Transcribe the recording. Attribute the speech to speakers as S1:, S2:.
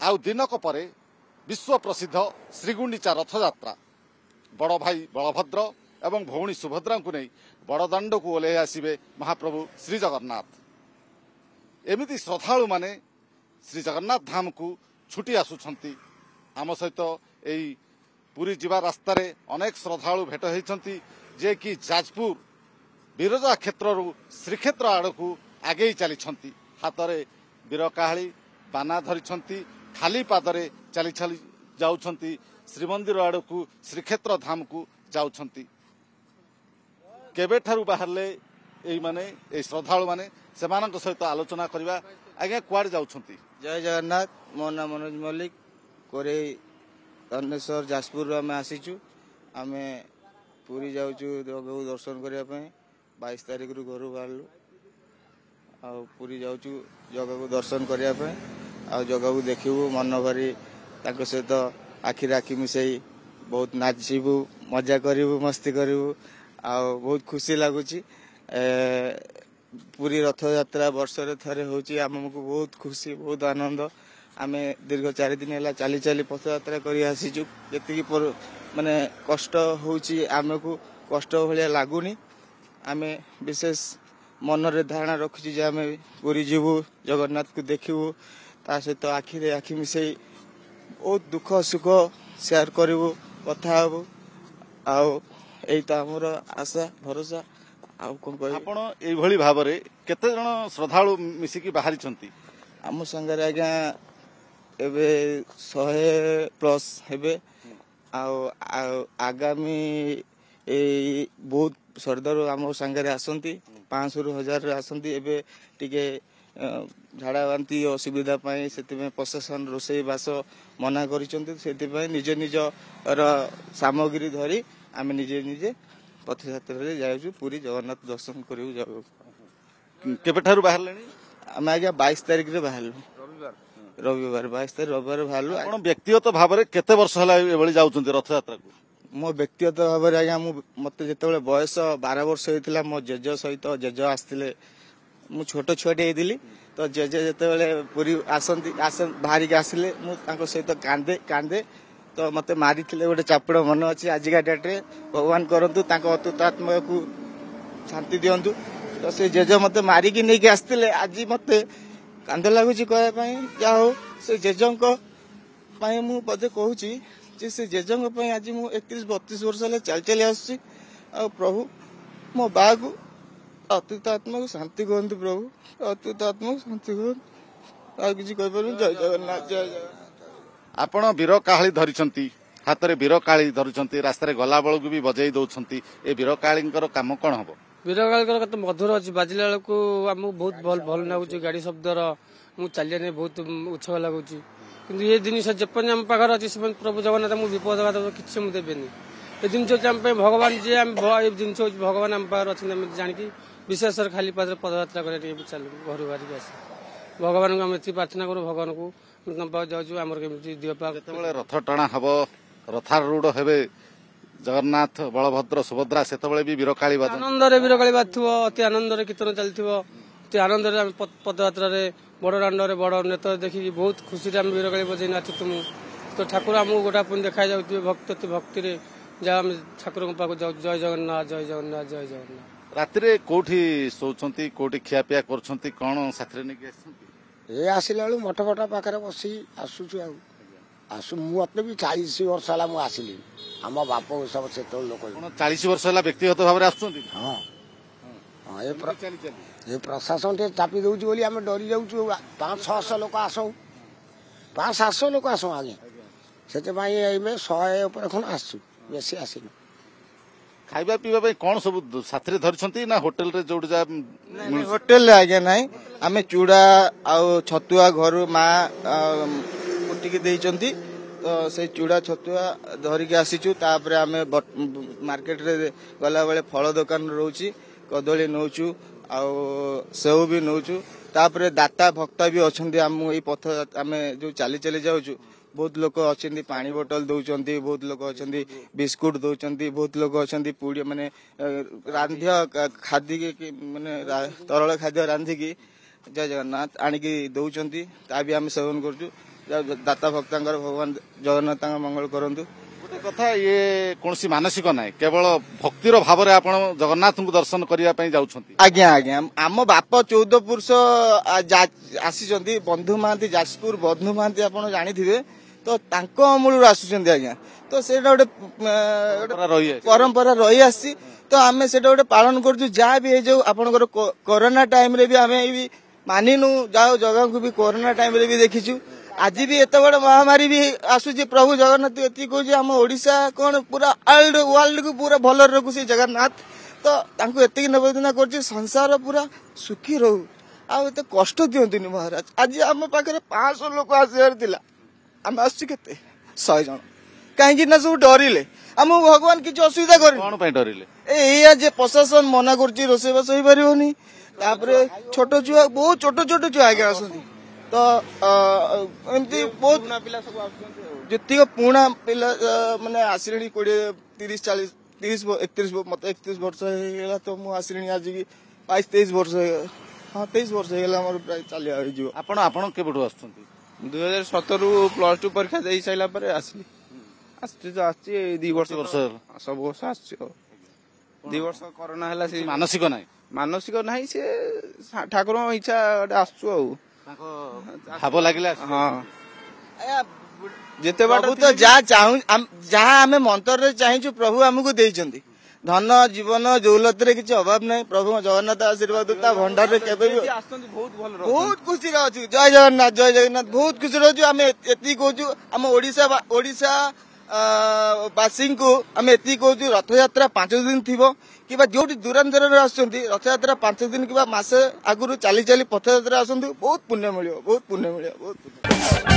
S1: आउ दिनक परे विश्व प्रसिद्ध श्रीगुंडीचा रथयात्रा बड़ भाई बलभद्र एवं भौणी सुभद्रा को नहीं बड़दाण्ड को ओह्लई आसवे महाप्रभु श्री जगन्नाथ। एमिति श्रद्धालु माने श्री जगन्नाथ धाम को छुटी आसुछंती। आम सहित यही पुरी जीवा रास्तार अनेक श्रद्धालु भेट होती जे कि जाजपुर बिरजा क्षेत्र श्रीक्षेत्र आड़ को आगे चली हाथ में बीरकाहाली बाना धरी खाली पादरे चली चली जाउछंती श्रीमंदिर आड़ को श्रीक्षेत्र धाम को जाउछंती। केबेठारु बाहरले एई माने ए श्रद्धालु माने सेमानक सहित आलोचना करबा। आज्ञा कुआड जाउछंती?
S2: जय जगन्नाथ। मो नाम मनोज मल्लिक कोरे धनेश्वर जाजपुर आम आसीचु। आम पुरी जाऊँ जगह दर्शन करने 22 तारिख रु घर बाहरलु आ पुरी जाऊँ जगह को दर्शन करने आ जगह को देखू मन भरी सहित आखिर आखि मिसई बहुत नाचबू मजा करू मस्ती करू आ बहुत खुशी लगुच। पुरी रथ यात्रा वर्षरे थरे होची आमको बहुत खुशी बहुत आनंद। आम दीर्घ 4 दिन है चली चली पथ यात्रा कर आसीचु। जी माने कष्ट होची आमको कष्ट भाया लगुनि। आम विशेष मनरे धारणा रखुची जे आम पुरी जीवु जगन्नाथ को देखू ता सहित आखिरे आखि मिसई बहुत दुख सुख शेयर करू कथा हबू आई तो आमर आशा भरोसा
S1: आपण एभली भाबरे केते जण श्रद्धालु मिसिकी बाहरी छंती?
S2: आम संगे आज्ञा एबे 100+ हेबे आगामी बहुत सरदार आम संगे आसंती 500 रु 1000 आसंती। एबे टिके झाड़ा बांती असुविधा पाई से प्रशासन रोषे बास मना कर निज निज सामग्री धरी आम निजे निजे पथ यात्रा जाऊँ पुरी जगन्नाथ दर्शन करू जाऊ।
S1: केबेठारु बाहरले?
S2: आम आज्ञा 22 तारिख रे बाहरलु रविवार 22 तारिख रविवार बाहरलु।
S1: आपण व्यक्तिगत भाबरे केते वर्ष हला एबळी जाउछन्ती रथ यात्रा को?
S2: मो व्यक्तिगत भाबरे आज्ञा मते जेतेबेले बयस 12 वर्ष होइतिला मो जेज सहित जेज आस्तिले मु छोट छुआटे हेदिली तो जेजे जेतेबेले पुरी आसंती बाहरी के आसिले मु तांको सहित कांदे कांदे तो मते मारी गोटे चापुड़ मन अच्छी आजिका डेट रे भगवान करंतु तांको अतुत आत्मा को शांति दियंतु। तो से जेज मते मारिकी नहीं के आस्तिले आज मते कांद लगुच कहवाई जा हो से जेजंक पाई मु पदे कहूची जे से जेजंक पाई आज मु 31-32 वर्ष ले चल चली आसुची। आ प्रभु मो बा को अतुत आत्मा को शांति कहतु प्रभु अतुत आत्मा को शांति कहतु आ किसी कह पारू। जय जगन्नाथ जय जगन्नाथ।
S1: आपण बीरकाहाली धरिछंती हाथ में बीरकाली धरुछंती रास्ता गला बेलू भी बजाई दौरान ए बीरकाली काम कौन हम?
S3: बीरकाली कत मधुर अच्छी बाजिला बेलू आमको बहुत भल लगुच गाड़ी शब्दर मुझे चलिए बहुत उत्सव लगुच कि ये जिन जेपन आम पाखे अच्छी से प्रभु जगन्नाथ मुझे विपद किसी मुझे देवेनि ये जिन भगवान जी जिन भगवान आम पाखे अच्छे जानिकी विशेष खाली पाद पदयात्रा कर चल घर बाहर आस भगवान को आम ये प्रार्थना करूँ भगवान को जाऊँ आमर केमी दिपा
S1: रथ टଣା हम रथारूढ़ हेबे जगन्नाथ बलभद्र सुभद्रा से भी बीरकाली
S3: आनंद बीरकाली बाजु अति आनंद कीर्तन चलती अति आनंद पदयात्रा बड़ दाण्ड बड़ नेता देखिकी बहुत खुशी आम बीरकाली बजे नाचुतु तो ठाकुर आमको गोटा पुणी देखा जाऊे भक्ति भक्ति जहाँ आम ठाकुर पाक जाऊ। जय जगन्नाथ जय जगन्नाथ जय जगन्नाथ।
S1: राति कौटी शोचंती कौटी खियापिया करछंती कौन साथरे नहीं
S4: ए आसिला बेलू मठ फटा पाखे बसी आसुचु आसु मत भी 40 वर्ष है मुझे आसिली आम बाप सब से लोक
S1: 40 वर्ष है व्यक्तिगत भाव
S4: हाँ हाँ ये प्रशासन टे चापी दौर बोली आम डरी जाऊँ 500-600 लोक आस 500-700 लोक आस आगे से 100 खन आसु बेसी आसनु
S1: खाइबा पीवा कौन सब साथी धरी ना होटेल रे जोड़ जा
S2: होटेल आज्ञा ना आम चूड़ा आ छतुआ घर माँ कुटिकी देइचंती तो से चूड़ा छतुआ धरिकी आसीचु। तापर आम मार्केट रे गला बेले फल दुकान रोची कदली नौचु आ सेव भी नौचु। तापर दाता भक्ता भी अच्छा आम ये पथ आम जो चली चली जाऊँ बहुत लोग अच्छा पानी बोतल दौरान बहुत लोग अच्छा बिस्कुट दौरान बहुत लोग अच्छा पुड़ी माने रांध्य खाद्य माने तरल खाद्य रांधिकी जय जगन्नाथ आणिकी दौरान ता भी आम सेवन करूँ ଦାତା ଭକ୍ତାଙ୍କର ଭଗବାନ ଜଗନ୍ନାଥଙ୍କ ମଙ୍ଗଳ କରନ୍ତୁ।
S1: ଗୋଟେ କଥା ଇଏ କୌଣସି ମାନସିକ ନାହିଁ, କେବଳ ଭକ୍ତିର ଭାବରେ ଆପଣ ଜଗନ୍ନାଥଙ୍କୁ ଦର୍ଶନ କରିବା ପାଇଁ ଯାଉଛନ୍ତି।
S2: ଆଜ୍ଞା ଆଜ୍ଞା ଆମ ବାପ 14 ପୁରୁଷ ଆସିଛନ୍ତି ବନ୍ଧୁ ମହାନ୍ତି, ଯାଜପୁର ବନ୍ଧୁ ମହାନ୍ତି ଆପଣ ଜାଣିଥିବେ, ତ ତାଙ୍କ ଅମଳରୁ ଆସୁଛନ୍ତି ଆଜ୍ଞା। ତ ସେଇଟା ଗୋଟେ ପରମ୍ପରା ରହି ଆସିଛି, ତ ଆମେ ସେଇଟା ଗୋଟେ ପାଳନ କରୁଛୁ। ଯାହା ବି ହେଇଯାଉ ଆପଣଙ୍କର କରୋନା ଟାଇମରେ ବି ଆମେ ବି ମାନିନୁ, ଯାଉ ଜଗାଙ୍କୁ ବି କରୋନା ଟାଇମରେ ବି ଦେଖିଛୁ। ଆଜି ବି ଏତେ ବଡ ମହାମାରୀ ବି ଆସୁଛି, ପ୍ରଭୁ ଜଗନ୍ନାଥ ଏତିକି କହୁଛି ଆମ ଓଡିଶା କଣ ପୁରା ୱାର୍ଲଡ କୁ ପୁରା ଭଲରେ ରଖୁଛି ଜଗନ୍ନାଥ। ତ ତାଙ୍କୁ ଏତିକି ନିବେଦନ କରୁଛି ସଂସାର ପୁରା ସୁଖୀ ରହୁ, ଆଉ ଏତେ କଷ୍ଟ ଦିଅନ୍ତୁନି ମହାରାଜ। ଆଜି ଆମ ପାଖରେ 500 ଲୋକ ଆସିବାର ଥିଲା, ଆମେ ଆସିଛୁ କେତେ 100 ଜଣ। କାହିଁକି ନା ସବୁ ଡରିଲେ, ଆମକୁ ଭଗବାନ କିଛି ଅସୁବିଧା କରିନି।
S1: କଣ ପାଇଁ ଡରିଲେ?
S2: ଏଇଆ ଯେ ପ୍ରଶାସନ ମନା କରୁଛି ରୋଷେଇବାସ ହେଇପାରିବନି, ତାପରେ ଛୋଟ ଛୁଆ ବହୁତ ଛୋଟ ଛୋଟ ଛୁଆ ଆଜ୍ଞା ଆସନ୍ତି। ତ ଏମିତି ବହୁତ ପିଲା ସବୁ ଆସୁଛନ୍ତି, ଯେତିକ ପୁରୁଣା ପିଲା ମାନେ ଆସିଲେଣି 20, 30, 40, 30, 31 ମତେ 31 ବର୍ଷ ହେଇଗଲା, ତ ମୁଁ ଆସିଲିଣି ଆଜିକି 22, 23 ବର୍ଷ ହେଇଗଲା। ହଁ 23 ବର୍ଷ ହେଇଗଲା ଆମର ପ୍ରାୟ ଚାଲିବା ହେଇଯିବ।
S1: ଆପଣ କେବେଠୁ ଆସୁଛନ୍ତି?
S2: 2017ରୁ +2 ପରୀକ୍ଷା ଦେଇ ସାରିଲା ପରେ ଆସିଲି। ଆସିଛି 2 ବର୍ଷ ସବୁ ବର୍ଷ ଆସିଛି ଆଉ। 2 ବର୍ଷ କରୋନା ହେଲା, ସେ
S1: ମାନସିକ ନାହିଁ,
S2: ମାନସିକ ନାହିଁ, ସେ ଠାକୁରଙ୍କ ଇଚ୍ଛା ଆସୁଛୁ ଆଉ।
S1: ତାଙ୍କ ଭାବ ଲାଗିଲା।
S2: ହଁ ଯେତେ ବାଟ ତ ଯାହା ଆମେ ମନ୍ତ୍ରରେ ଚାହିଁଛୁ ପ୍ରଭୁ ଆମକୁ ଦେଇଛନ୍ତି। ଧନ ଜୀବନ ଦୌଲତରେ କିଛି ଅଭାବ ନାହିଁ। ପ୍ରଭୁ ଜଗନ୍ନାଥ ଆଶୀର୍ବାଦ ତା ଭଣ୍ଡାରରେ କେବେ ବି ବହୁତ ଖୁସିରେ ଅଛୁ। ଜୟ ଜଗନ୍ନାଥ, ଜୟ ଜଗନ୍ନାଥ। ବହୁତ ଖୁସିରେ ଅଛୁ। ଆମେ ଏତିକି କହୁଛୁ ଆମ ଓଡିଶା ବାସୀଙ୍କୁ ଆମେ ଏତିକି କହୁଛୁ, ରଥଯାତ୍ରା 5 ଦିନ ଥିବ, କିମ୍ବା ଯୋଉଠି ଦୂରାନ୍ତରରେ ଆସୁଛନ୍ତି ରଥଯାତ୍ରା 5 ଦିନ କିମ୍ବା ମାସେ ଆଗରୁ ଚାଲି ଚାଲି ପଥଯାତ୍ରା ଆସନ୍ତୁ, ବହୁତ ପୁଣ୍ୟ ମିଳିବ, ବହୁତ ପୁଣ୍ୟ ମିଳିବ, ବହୁତ ପୁଣ୍ୟ।